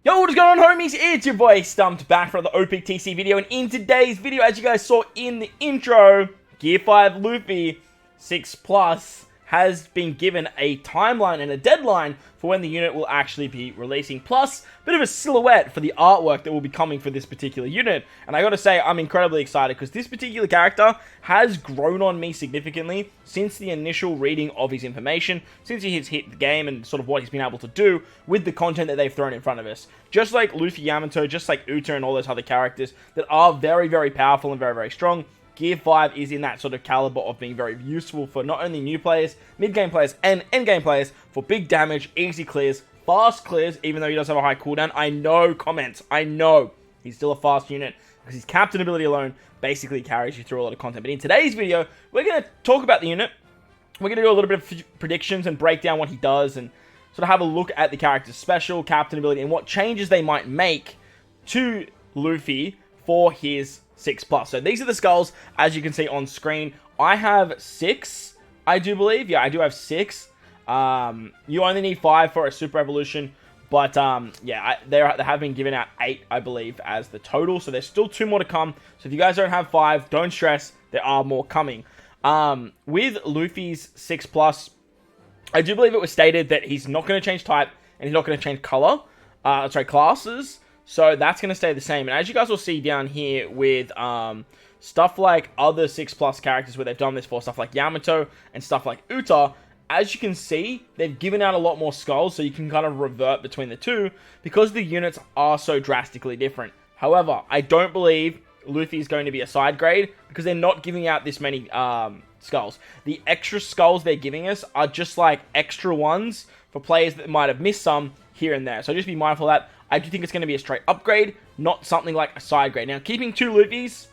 Yo, what is going on, homies? It's your boy Stumped back for the OPTC video, and in today's video, as you guys saw in the intro, Gear 5 Luffy 6+ has been given a timeline and a deadline for when the unit will actually be releasing, plus a bit of a silhouette for the artwork that will be coming for this particular unit. And I gotta say, I'm incredibly excited because this particular character has grown on me significantly since the initial reading of his information, since he has hit the game and sort of what he's been able to do with the content that they've thrown in front of us. Just like Luffy Yamato, just like Uta and all those other characters that are very, very powerful and very, very strong, Gear 5 is in that sort of caliber of being very useful for not only new players, mid-game players, and end-game players for big damage, easy clears, fast clears, even though he does have a high cooldown. I know, comments, I know he's still a fast unit because his captain ability alone basically carries you through a lot of content. But in today's video, we're going to talk about the unit. We're going to do a little bit of predictions and break down what he does and sort of have a look at the character's special, captain ability, and what changes they might make to Luffy for his 6+. So these are the skulls, as you can see on screen. I have 6, I do believe. Yeah, I do have 6. You only need 5 for a super evolution, but yeah, they have been given out 8, I believe, as the total. So there's still 2 more to come. So if you guys don't have 5, don't stress. There are more coming. With Luffy's 6+, I do believe it was stated that he's not going to change type and he's not going to change color. Classes. So that's going to stay the same. And as you guys will see down here with stuff like other 6+ characters where they've done this for, stuff like Yamato and stuff like Uta, as you can see, they've given out a lot more skulls, so you can kind of revert between the two because the units are so drastically different. However, I don't believe Luffy is going to be a side grade because they're not giving out this many skulls. The extra skulls they're giving us are just like extra ones for players that might have missed some here and there. So just be mindful of that. I do think it's going to be a straight upgrade, not something like a side grade. Now, keeping 2 Luffys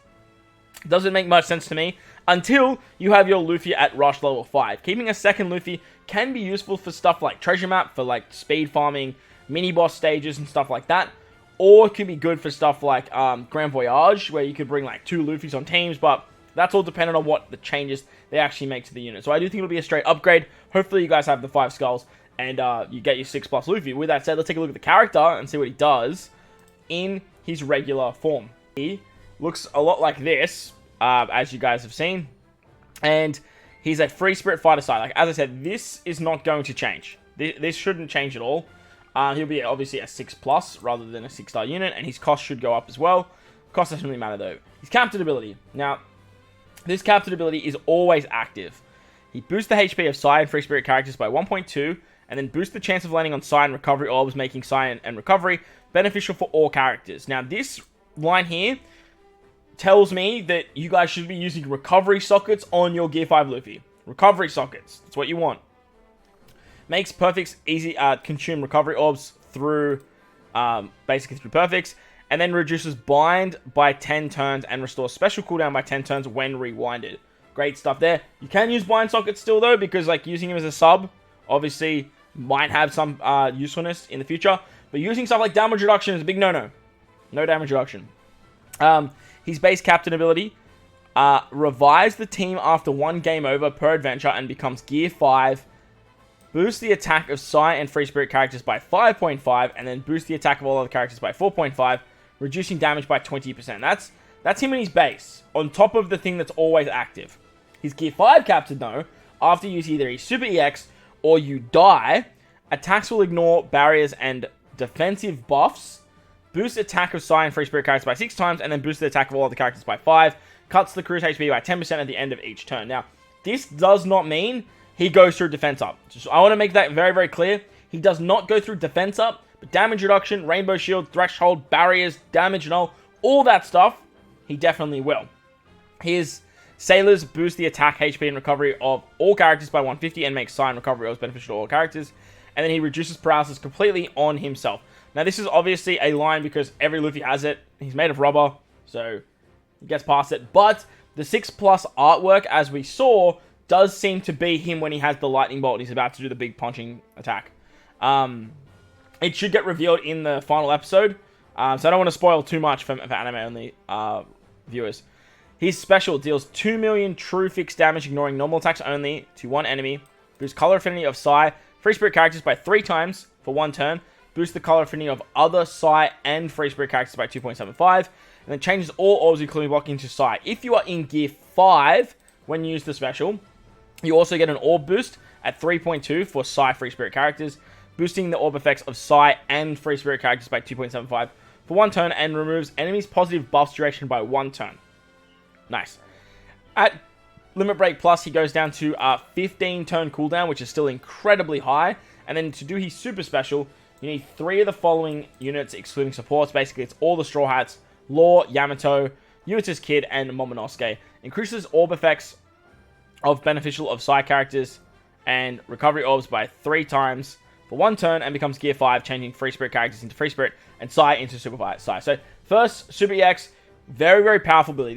doesn't make much sense to me until you have your Luffy at rush level 5. Keeping a second Luffy can be useful for stuff like treasure map, for like speed farming, mini boss stages and stuff like that. Or it could be good for stuff like Grand Voyage, where you could bring like 2 Luffys on teams, but that's all dependent on what the changes they actually make to the unit. So I do think it'll be a straight upgrade. Hopefully you guys have the 5 skulls and you get your 6+ Luffy. With that said, let's take a look at the character and see what he does in his regular form. He looks a lot like this, as you guys have seen. And he's a free spirit fighter side. Like, as I said, this is not going to change. This shouldn't change at all. He'll be obviously a 6+ rather than a 6-star unit, and his cost should go up as well. Cost doesn't really matter though. His captain ability. Now, this captain ability is always active. He boosts the HP of Psi and free spirit characters by 1.2, and then boost the chance of landing on Psi and recovery orbs, making Psi and recovery beneficial for all characters. Now, this line here tells me that you guys should be using recovery sockets on your Gear 5 Luffy. Recovery sockets. That's what you want. Makes perfects easy, consume recovery orbs through, basically through perfects, and then reduces bind by 10 turns and restores special cooldown by 10 turns when rewinded. Great stuff there. You can use bind sockets still though, because like using him as a sub, obviously might have some usefulness in the future, but using stuff like damage reduction is a big no-no. No damage reduction. His base captain ability, revives the team after 1 game over per adventure and becomes Gear 5. Boosts the attack of Psi and free spirit characters by 5.5, and then boosts the attack of all other characters by 4.5, reducing damage by 20%. That's him in his base, on top of the thing that's always active. His Gear 5 captain though, after you use either his Super EX or you die, attacks will ignore barriers and defensive buffs, boost attack of Psi and free spirit characters by 6 times, and then boost the attack of all other characters by 5, cuts the crew's HP by 10% at the end of each turn. Now, this does not mean he goes through defense up. I want to make that very, very clear. He does not go through defense up, but damage reduction, rainbow shield, threshold, barriers, damage null, all that stuff, he definitely will. His sailors boost the attack, HP, and recovery of all characters by 150 and make Psi and recovery orbs beneficial to all characters. And then he reduces paralysis completely on himself. Now, this is obviously a line because every Luffy has it. He's made of rubber, so he gets past it. But the 6+ artwork, as we saw, does seem to be him when he has the lightning bolt and he's about to do the big punching attack. It should get revealed in the final episode, so I don't want to spoil too much for anime-only viewers. His special deals 2 million true fixed damage, ignoring normal attacks only, to one enemy. Boosts color affinity of Psi, free spirit characters by 3 times for 1 turn. boosts the color affinity of other Psi and Free Spirit characters by 2.75, and then changes all orbs including blocking to Psi. If you are in Gear 5 when you use the special, you also get an orb boost at 3.2 for Psi Free Spirit characters, boosting the orb effects of Psi and Free Spirit characters by 2.75 for 1 turn, and removes enemies' positive buffs duration by 1 turn. Nice. At Limit Break Plus, he goes down to a 15 turn cooldown, which is still incredibly high. And then to do his super special, you need 3 of the following units, excluding supports. Basically, it's all the Straw Hats, Law, Yamato, Yuita's Kid, and Momonosuke. Increases orb effects of beneficial of Psi characters and recovery orbs by 3 times for 1 turn, and becomes Gear 5, changing Free Spirit characters into Free Spirit and Psi into Super Psi. So first, Super EX, very, very powerful ability.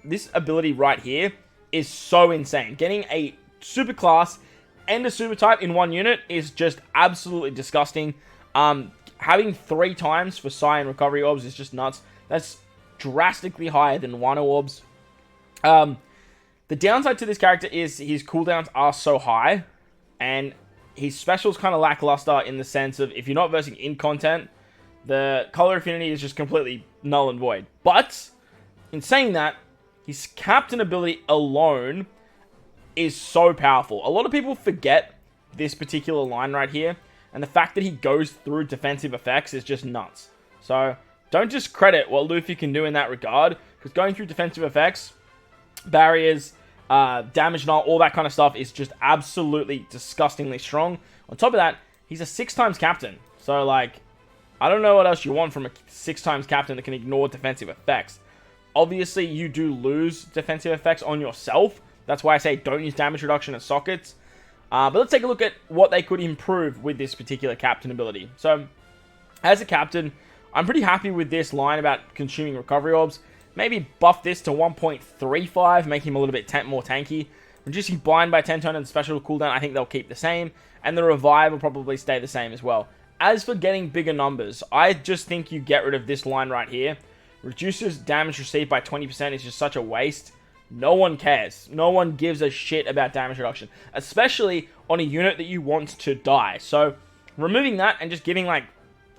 This ability right here is so insane. Getting a super class and a super type in 1 unit is just absolutely disgusting. Having 3 times for Psi and recovery orbs is just nuts. That's drastically higher than Wano orbs. The downside to this character is his cooldowns are so high, and his special's kind of lackluster in the sense of if you're not versing in content, the color affinity is just completely null and void. But in saying that, his captain ability alone is so powerful. A lot of people forget this particular line right here, and the fact that he goes through defensive effects is just nuts. So don't discredit what Luffy can do in that regard, because going through defensive effects, barriers, damage and all that kind of stuff is just absolutely disgustingly strong. On top of that, he's a 6 times captain. So like, I don't know what else you want from a 6 times captain that can ignore defensive effects. Obviously, you do lose defensive effects on yourself. That's why I say don't use damage reduction as sockets. But let's take a look at what they could improve with this particular captain ability. So, as a captain, I'm pretty happy with this line about consuming recovery orbs. Maybe buff this to 1.35, make him a little bit more tanky. Reducing bind by 10 turn and special cooldown, I think they'll keep the same. And the revive will probably stay the same as well. As for getting bigger numbers, I just think you get rid of this line right here. Reduces damage received by 20% is just such a waste. No one cares. No one gives a shit about damage reduction, especially on a unit that you want to die. So, removing that and just giving like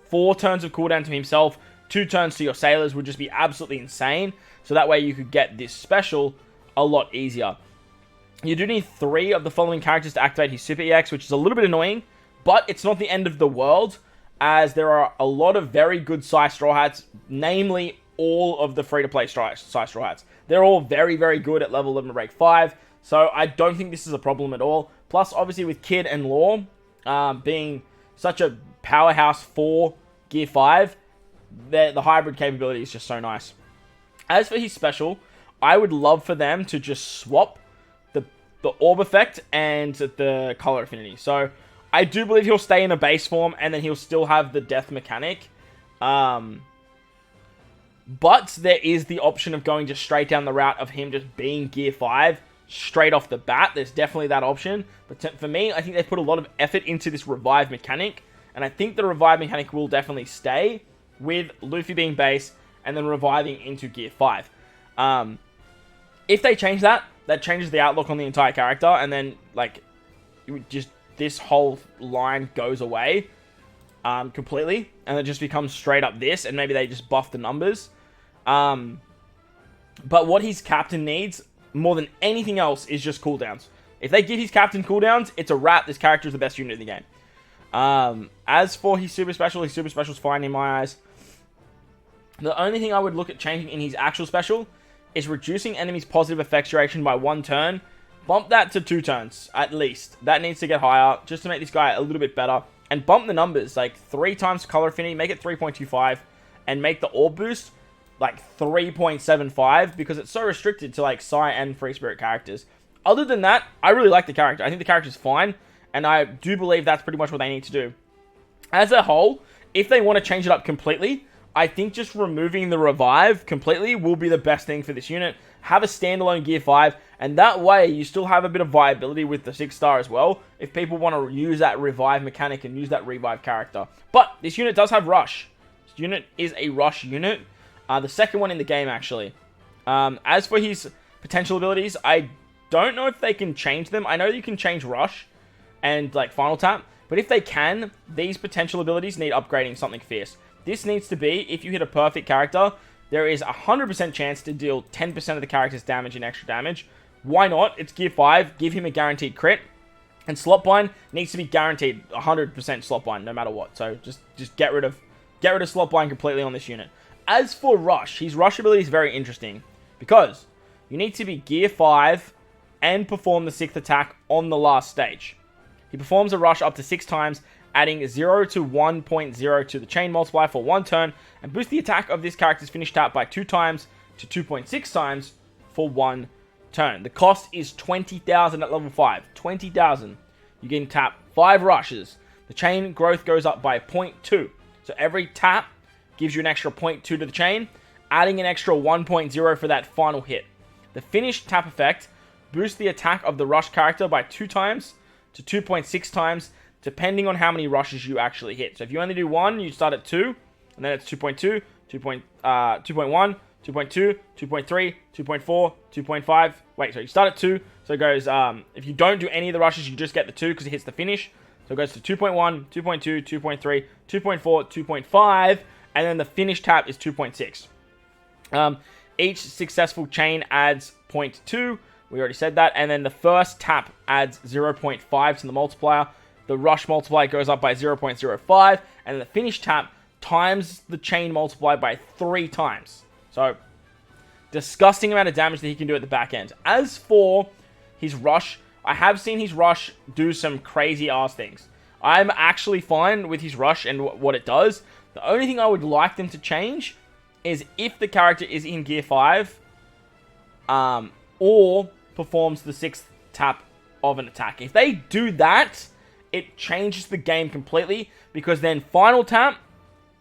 4 turns of cooldown to himself, 2 turns to your sailors would just be absolutely insane. So that way you could get this special a lot easier. You do need 3 of the following characters to activate his Super EX, which is a little bit annoying, but it's not the end of the world, as there are a lot of very good Psi Straw Hats, namely all of the free-to-play Psi Straw Hats. They're all very, very good at level 11 break 5, so I don't think this is a problem at all. Plus, obviously, with Kid and Law being such a powerhouse for Gear 5, the hybrid capability is just so nice. As for his special, I would love for them to just swap the orb effect and the color affinity. So, I do believe he'll stay in a base form, and then he'll still have the death mechanic. But there is the option of going just straight down the route of him just being Gear 5 straight off the bat. There's definitely that option. But for me, I think they put a lot of effort into this revive mechanic. And I think the revive mechanic will definitely stay with Luffy being base and then reviving into Gear 5. If they change that changes the outlook on the entire character. And then, like, just this whole line goes away completely, and it just becomes straight up this, and maybe they just buff the numbers. But what his captain needs more than anything else is just cooldowns. If they give his captain cooldowns, it's a wrap. This character is the best unit in the game. As for his super special's fine in my eyes. The only thing I would look at changing in his actual special is reducing enemies' positive effects duration by 1 turn. Bump that to 2 turns, at least. That needs to get higher, just to make this guy a little bit better. And bump the numbers, like 3 times color affinity, make it 3.25, and make the orb boost like 3.75, because it's so restricted to like Psi and Free Spirit characters. Other than that, I really like the character. I think the character's fine, and I do believe that's pretty much what they need to do. As a whole, if they want to change it up completely, I think just removing the revive completely will be the best thing for this unit. Have a standalone Gear 5, and that way you still have a bit of viability with the 6-star as well, if people want to use that revive mechanic and use that revive character. But this unit does have rush. This unit is a rush unit. The second one in the game, actually. As for his potential abilities, I don't know if they can change them. I know you can change rush and like final tap, But if they can, these potential abilities need upgrading something fierce. This needs to be, if you hit a perfect character, there is a 100% chance to deal 10% of the character's damage in extra damage. Why not? It's Gear 5, give him a guaranteed crit. And slot bind needs to be guaranteed 100% slot bind no matter what. So just get rid of slot bind completely on this unit. As for Rush, his Rush ability is very interesting because you need to be Gear 5 and perform the 6th attack on the last stage. He performs a Rush up to 6 times, adding 0 to 1.0 to the chain multiplier for 1 turn, and boost the attack of this character's finish tap by 2 times to 2.6 times for 1 turn. The cost is 20,000 at level 5. 20,000. You can tap 5 rushes. The chain growth goes up by 0.2. So every tap gives you an extra 0.2 to the chain, adding an extra 1.0 for that final hit. The finished tap effect boosts the attack of the rush character by 2 times to 2.6 times, depending on how many rushes you actually hit. So if you only do 1, you start at 2, and then it's 2.2, 2.1, 2.2, 2.3, 2.4, 2.5. Wait, so you start at 2, so it goes, if you don't do any of the rushes, you just get the 2 because it hits the finish. So it goes to 2.1, 2.2, 2.3, 2.4, 2.5, and then the finish tap is 2.6. Each successful chain adds 0.2. We already said that. And then the first tap adds 0.5 to the multiplier. The rush multiplier goes up by 0.05. And the finish tap times the chain multiplier by 3 times. So, disgusting amount of damage that he can do at the back end. As for his rush, I have seen his rush do some crazy ass things. I'm actually fine with his rush and what it does. The only thing I would like them to change is if the character is in Gear 5, or performs the 6th tap of an attack. If they do that, it changes the game completely, because then final tap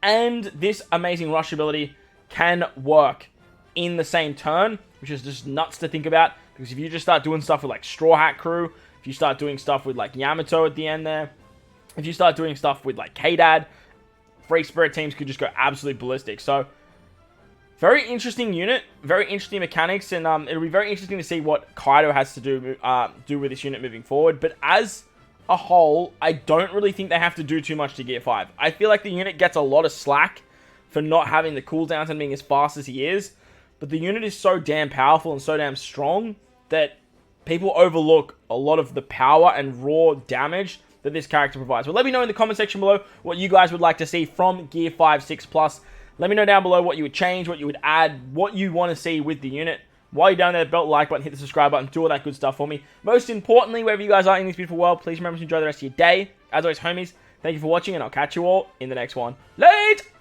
and this amazing rush ability can work in the same turn, which is just nuts to think about, because if you just start doing stuff with like Straw Hat Crew, if you start doing stuff with like Yamato at the end there, if you start doing stuff with like K-Dad, Free Spirit teams could just go absolutely ballistic. So, very interesting unit, very interesting mechanics, and it'll be very interesting to see what Kaido has to do with this unit moving forward. But as a whole, I don't really think they have to do too much to Gear 5. I feel like the unit gets a lot of slack for not having the cooldowns and being as fast as he is, but the unit is so damn powerful and so damn strong that people overlook a lot of the power and raw damage that this character provides. But let me know in the comment section below what you guys would like to see from Gear 5 6+. Let me know down below what you would change, what you would add, what you want to see with the unit. While you're down there, belt the like button, hit the subscribe button, do all that good stuff for me. Most importantly, wherever you guys are in this beautiful world, please remember to enjoy the rest of your day. As always, homies, thank you for watching, and I'll catch you all in the next one. Late!